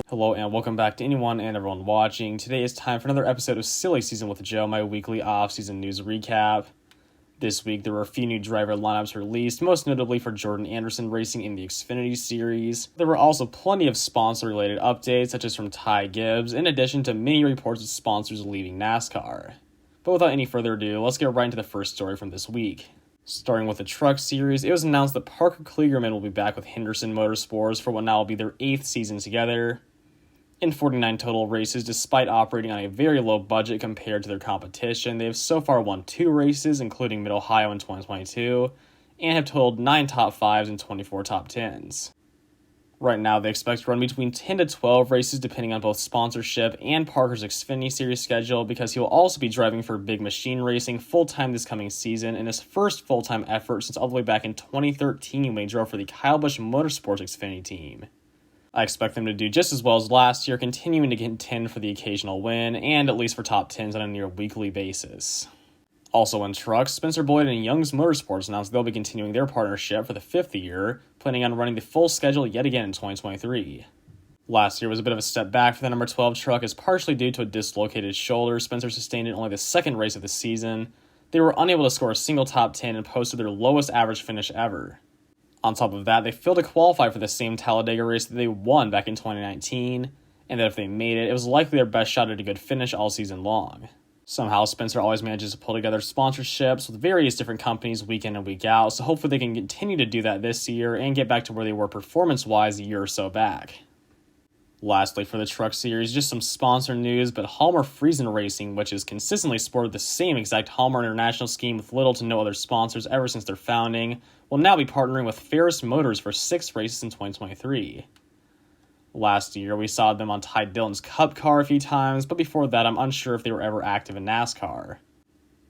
Hello and welcome back to anyone and everyone watching. Today is time for another episode of Silly Season with Joe, my weekly off-season news recap. This week there were a few new driver lineups released, most notably for Jordan Anderson racing in the Xfinity series. There were also plenty of sponsor-related updates, such as from Ty Gibbs, in addition to many reports of sponsors leaving NASCAR. But without any further ado, let's get right into the first story from this week. Starting with the truck series, it was announced that Parker Kligerman will be back with Henderson Motorsports for what now will be their 8th season together. In 49 total races, despite operating on a very low budget compared to their competition, they have so far won 2 races, including Mid-Ohio in 2022, and have totaled 9 top 5s and 24 top 10s. Right now, they expect to run between 10 to 12 races depending on both sponsorship and Parker's Xfinity series schedule, because he will also be driving for Big Machine Racing full-time this coming season in his first full-time effort since all the way back in 2013 when he drove for the Kyle Busch Motorsports Xfinity team. I expect them to do just as well as last year, continuing to contend for the occasional win, and at least for top 10s on a near weekly basis. Also in trucks, Spencer Boyd and Young's Motorsports announced they'll be continuing their partnership for the 5th year, planning on running the full schedule yet again in 2023. Last year was a bit of a step back for the number 12 truck, as partially due to a dislocated shoulder Spencer sustained in only the second race of the season. They were unable to score a single top 10 and posted their lowest average finish ever. On top of that, they failed to qualify for the same Talladega race that they won back in 2019, and that if they made it, it was likely their best shot at a good finish all season long. Somehow, Spencer always manages to pull together sponsorships with various different companies week in and week out, so hopefully they can continue to do that this year and get back to where they were performance-wise a year or so back. Lastly, for the truck series, just some sponsor news, but Halmer Friesen Racing, which has consistently sported the same exact Halmer International scheme with little to no other sponsors ever since their founding, will now be partnering with Ferris Motors for 6 races in 2023. Last year, we saw them on Ty Dillon's Cup car a few times, but before that, I'm unsure if they were ever active in NASCAR.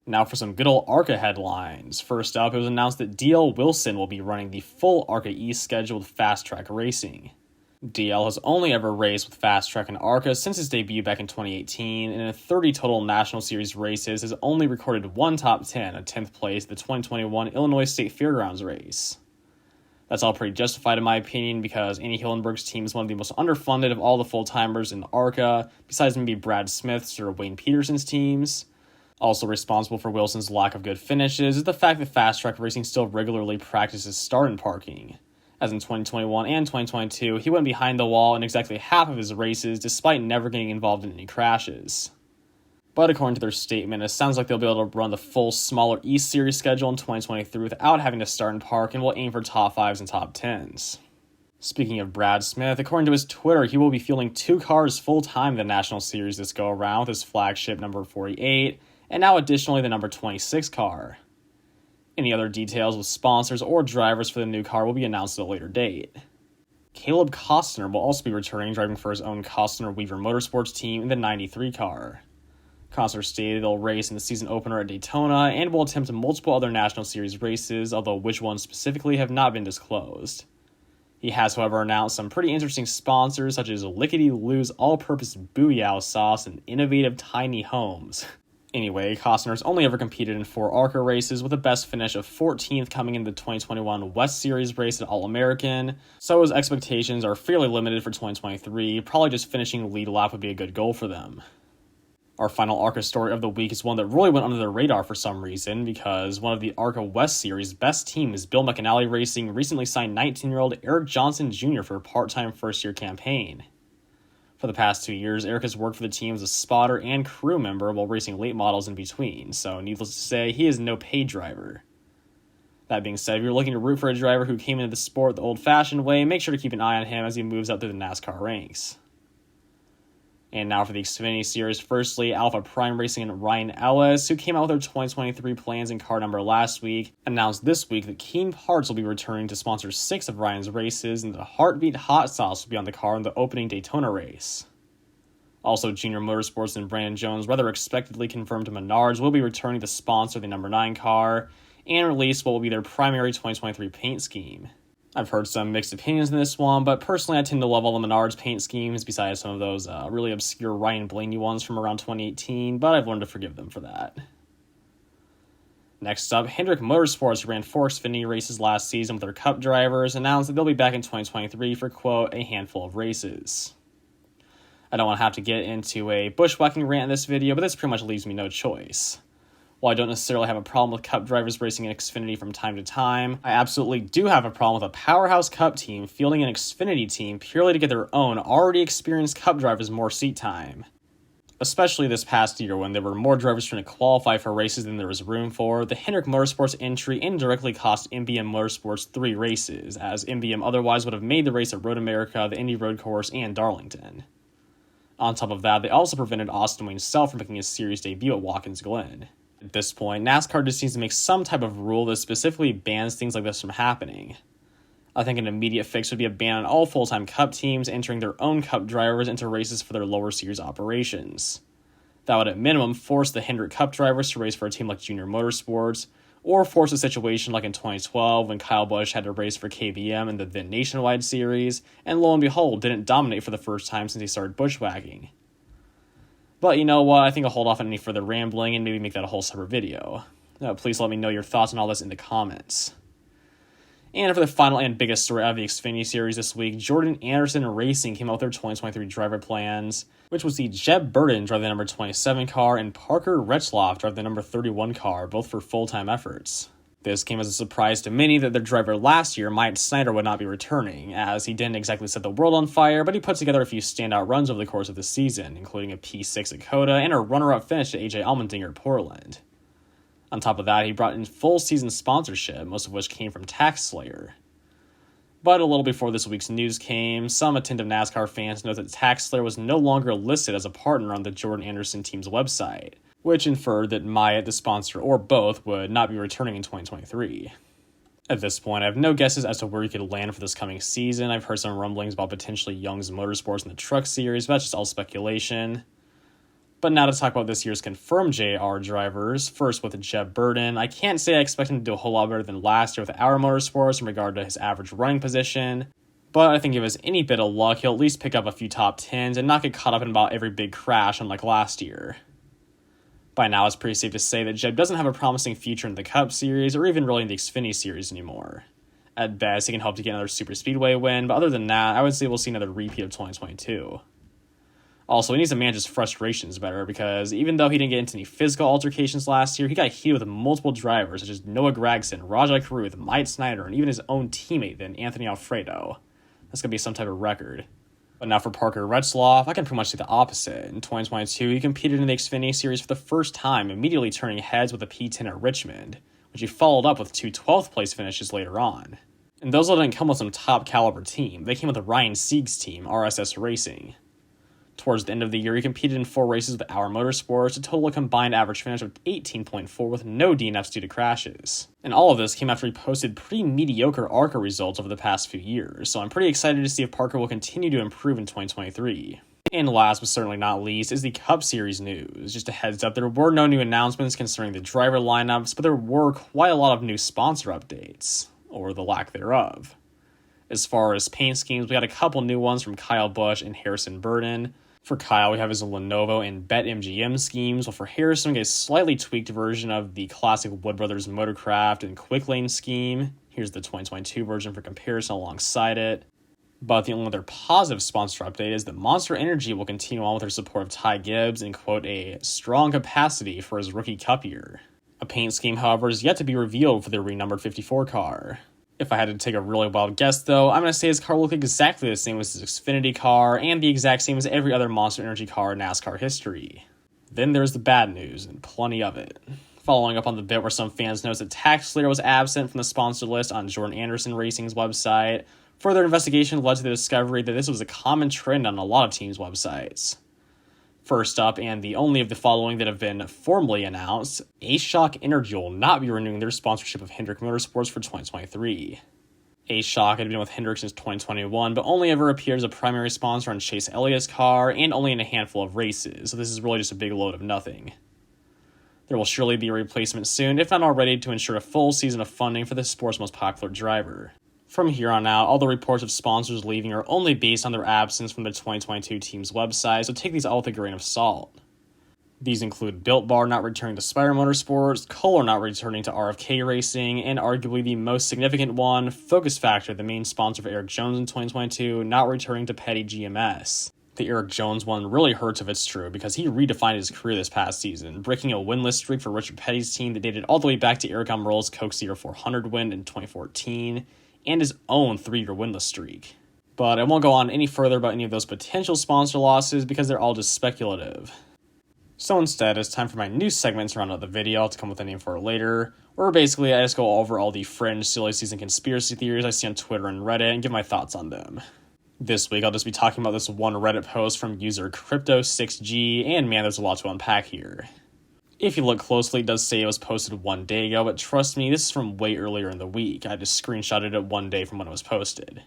Now for some good old Arca headlines. First up, it was announced that DL Wilson will be running the full Arca East schedule with Fast Track Racing. DL has only ever raced with Fast Track and Arca since his debut back in 2018, and in 30 total National Series races has only recorded 1 top 10, a 10th place at the 2021 Illinois State Fairgrounds race. That's all pretty justified in my opinion, because Annie Hillenberg's team is one of the most underfunded of all the full-timers in Arca, besides maybe Brad Smith's or Wayne Peterson's teams. Also responsible for Wilson's lack of good finishes is the fact that Fast Track Racing still regularly practices start and parking. As in 2021 and 2022, he went behind the wall in exactly half of his races, despite never getting involved in any crashes. But according to their statement, it sounds like they'll be able to run the full smaller East Series schedule in 2023 without having to start and park, and will aim for top 5s and top 10s. Speaking of Brad Smith, according to his Twitter, he will be fielding 2 cars full-time in the National Series this go-around with his flagship number 48, and now additionally the number 26 car. Any other details with sponsors or drivers for the new car will be announced at a later date. Caleb Costner will also be returning, driving for his own Costner Weaver Motorsports team in the 93 car. Costner stated he'll race in the season opener at Daytona and will attempt multiple other National Series races, although which ones specifically have not been disclosed. He has, however, announced some pretty interesting sponsors such as Lickety Lou's all-purpose Booyah sauce and innovative tiny homes. Anyway, Costner's only ever competed in 4 Arca races, with a best finish of 14th coming in the 2021 West Series race at All-American, so his expectations are fairly limited for 2023, probably just finishing lead lap would be a good goal for them. Our final Arca story of the week is one that really went under the radar for some reason, because one of the Arca West Series best teams, Bill McAnally Racing, recently signed 19-year-old Eric Johnson Jr. for a part-time first-year campaign. For the past 2 years, Eric has worked for the team as a spotter and crew member while racing late models in between, so needless to say, he is no paid driver. That being said, if you're looking to root for a driver who came into the sport the old-fashioned way, make sure to keep an eye on him as he moves up through the NASCAR ranks. And now for the Xfinity Series, firstly, Alpha Prime Racing and Ryan Ellis, who came out with their 2023 plans and car number last week, announced this week that Keen Parts will be returning to sponsor 6 of Ryan's races, and that Heartbeat Hot Sauce will be on the car in the opening Daytona race. Also, Junior Motorsports and Brandon Jones, rather expectedly confirmed to Menards, will be returning to sponsor the number 9 car, and release what will be their primary 2023 paint scheme. I've heard some mixed opinions in this one, but personally I tend to love all the Menards paint schemes besides some of those really obscure Ryan Blaney ones from around 2018, but I've learned to forgive them for that. Next up, Hendrick Motorsports, who ran 4 Xfinity races last season with their Cup drivers, announced that they'll be back in 2023 for, quote, a handful of races. I don't want to have to get into a bushwhacking rant in this video, but this pretty much leaves me no choice. While I don't necessarily have a problem with Cup drivers racing in Xfinity from time to time, I absolutely do have a problem with a powerhouse Cup team fielding an Xfinity team purely to get their own already experienced Cup drivers more seat time. Especially this past year when there were more drivers trying to qualify for races than there was room for, the Hendrick Motorsports entry indirectly cost MBM Motorsports 3 races, as MBM otherwise would have made the race at Road America, the Indy Road Course, and Darlington. On top of that, they also prevented Austin Wayne Self from making his series debut at Watkins Glen. At this point, NASCAR just needs to make some type of rule that specifically bans things like this from happening. I think an immediate fix would be a ban on all full-time Cup teams entering their own Cup drivers into races for their lower series operations. That would at minimum force the Hendrick Cup drivers to race for a team like Junior Motorsports, or force a situation like in 2012 when Kyle Busch had to race for KBM in the then Nationwide Series, and lo and behold, didn't dominate for the first time since he started bushwhacking. But you know what, I think I'll hold off on any further rambling and maybe make that a whole separate video. Please let me know your thoughts on all this in the comments. And for the final and biggest story out of the Xfinity Series this week, Jordan Anderson Racing came out with their 2023 driver plans, which would see Jeb Burton drive the number 27 car and Parker Retzlaff drive the number 31 car, both for full-time efforts. This came as a surprise to many that their driver last year, Myatt Snider, would not be returning, as he didn't exactly set the world on fire, but he put together a few standout runs over the course of the season, including a P6 at COTA and a runner-up finish at AJ Allmendinger at Portland. On top of that, he brought in full season sponsorship, most of which came from TaxSlayer. But a little before this week's news came, some attentive NASCAR fans noted that TaxSlayer was no longer listed as a partner on the Jordan Anderson team's website, which inferred that Myatt, the sponsor, or both, would not be returning in 2023. At this point, I have no guesses as to where he could land for this coming season. I've heard some rumblings about potentially Young's Motorsports in the Truck Series, but that's just all speculation. But now to talk about this year's confirmed JR drivers, first with Jeb Burton. I can't say I expect him to do a whole lot better than last year with Our Motorsports in regard to his average running position, but I think if it's any bit of luck, he'll at least pick up a few top 10s and not get caught up in about every big crash unlike last year. By now, it's pretty safe to say that Jeb doesn't have a promising future in the Cup Series or even really in the Xfinity Series anymore. At best, he can hope to get another Super Speedway win, but other than that, I would say we'll see another repeat of 2022. Also, he needs to manage his frustrations better because even though he didn't get into any physical altercations last year, he got heated with multiple drivers such as Noah Gragson, Rajai Caruth, Myatt Snider, and even his own teammate then, Anthony Alfredo. That's going to be some type of record. But now for Parker Retzlaff, I can pretty much say the opposite. In 2022, he competed in the Xfinity Series for the first time, immediately turning heads with a P10 at Richmond, which he followed up with 2 12th place finishes later on. And those didn't come with some top caliber team, they came with the Ryan Sieg's team, RSS Racing. Towards the end of the year, he competed in 4 races with Our Motorsports, a total combined average finish of 18.4 with no DNFs due to crashes. And all of this came after he posted pretty mediocre Arca results over the past few years, so I'm pretty excited to see if Parker will continue to improve in 2023. And last but certainly not least is the Cup Series news. Just a heads up, there were no new announcements concerning the driver lineups, but there were quite a lot of new sponsor updates, or the lack thereof. As far as paint schemes, we got a couple new ones from Kyle Busch and Harrison Burton. For Kyle, we have his Lenovo and BetMGM schemes, while for Harrison, we get a slightly tweaked version of the classic Wood Brothers Motorcraft and Quick Lane scheme. Here's the 2022 version for comparison alongside it. But the only other positive sponsor update is that Monster Energy will continue on with their support of Ty Gibbs and, quote, a strong capacity for his rookie Cup year. A paint scheme, however, is yet to be revealed for their renumbered 54 car. If I had to take a really wild guess, though, I'm going to say his car will look exactly the same as his Xfinity car, and the exact same as every other Monster Energy car in NASCAR history. Then there's the bad news, and plenty of it. Following up on the bit where some fans noticed that TaxSlayer was absent from the sponsor list on Jordan Anderson Racing's website, further investigation led to the discovery that this was a common trend on a lot of teams' websites. First up, and the only of the following that have been formally announced, A-Shock Energy will not be renewing their sponsorship of Hendrick Motorsports for 2023. A-Shock had been with Hendrick since 2021, but only ever appeared as a primary sponsor on Chase Elliott's car, and only in a handful of races, so this is really just a big load of nothing. There will surely be a replacement soon, if not already, to ensure a full season of funding for the sport's most popular driver. From here on out, all the reports of sponsors leaving are only based on their absence from the 2022 team's website, so take these all with a grain of salt. These include Built Bar not returning to Spire Motorsports, Kohler not returning to RFK Racing, and arguably the most significant one, Focus Factor, the main sponsor of Eric Jones in 2022, not returning to Petty GMS. The Eric Jones one really hurts if it's true, because he redefined his career this past season, breaking a winless streak for Richard Petty's team that dated all the way back to Eric Almirola's Coke Zero 400 win in 2014, and his own 3-year winless streak. But I won't go on any further about any of those potential sponsor losses because they're all just speculative. So instead, it's time for my new segment to round out the video. I'll have to come with a name for it later, where basically I just go over all the fringe silly season conspiracy theories I see on Twitter and Reddit and give my thoughts on them. This week, I'll just be talking about this one Reddit post from user Crypto6G, and man, there's a lot to unpack here. If you look closely, it does say it was posted 1 day ago, but trust me, this is from way earlier in the week. I just screenshotted it 1 day from when it was posted.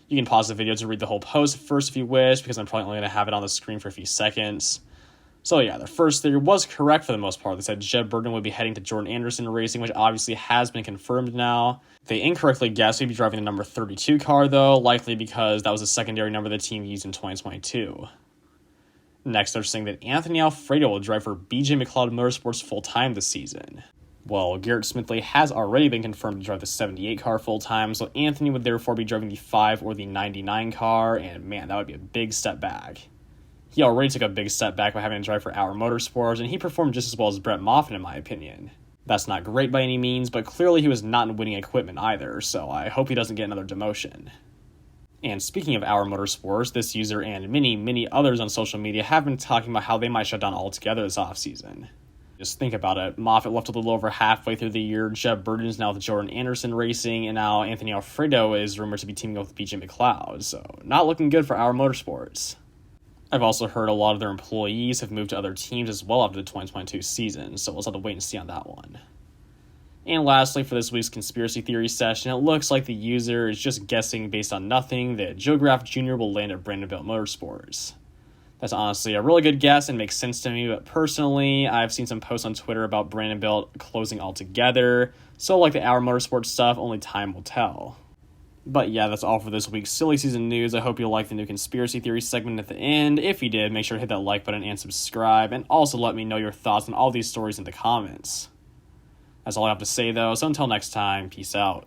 You can pause the video to read the whole post first if you wish, because I'm probably only going to have it on the screen for a few seconds. So yeah, the first theory was correct for the most part. They said Jeb Burton would be heading to Jordan Anderson Racing, which obviously has been confirmed now. They incorrectly guessed he'd be driving the number 32 car, though, likely because that was a secondary number the team used in 2022. Next, they're saying that Anthony Alfredo will drive for BJ McLeod Motorsports full-time this season. Well, Garrett Smithley has already been confirmed to drive the 78 car full-time, so Anthony would therefore be driving the 5 or the 99 car, and man, that would be a big step back. He already took a big step back by having to drive for Our Motorsports, and he performed just as well as Brett Moffitt in my opinion. That's not great by any means, but clearly he was not in winning equipment either, so I hope he doesn't get another demotion. And speaking of Our Motorsports, this user and many others on social media have been talking about how they might shut down altogether this offseason. Just think about it. Moffitt left a little over halfway through the year, Jeb Burton is now with Jordan Anderson Racing, and now Anthony Alfredo is rumored to be teaming up with BJ McLeod, so not looking good for Our Motorsports. I've also heard a lot of their employees have moved to other teams as well after the 2022 season, so we'll just have to wait and see on that one. And lastly, for this week's conspiracy theory session, it looks like the user is just guessing based on nothing that Joe Graf Jr. will land at Brandonville Motorsports. That's honestly a really good guess and makes sense to me, but personally, I've seen some posts on Twitter about Brandonville closing altogether, so like the Our Motorsports stuff, only time will tell. But yeah, that's all for this week's Silly Season News. I hope you liked the new conspiracy theory segment at the end. If you did, make sure to hit that like button and subscribe, and also let me know your thoughts on all these stories in the comments. That's all I have to say though, so until next time, peace out.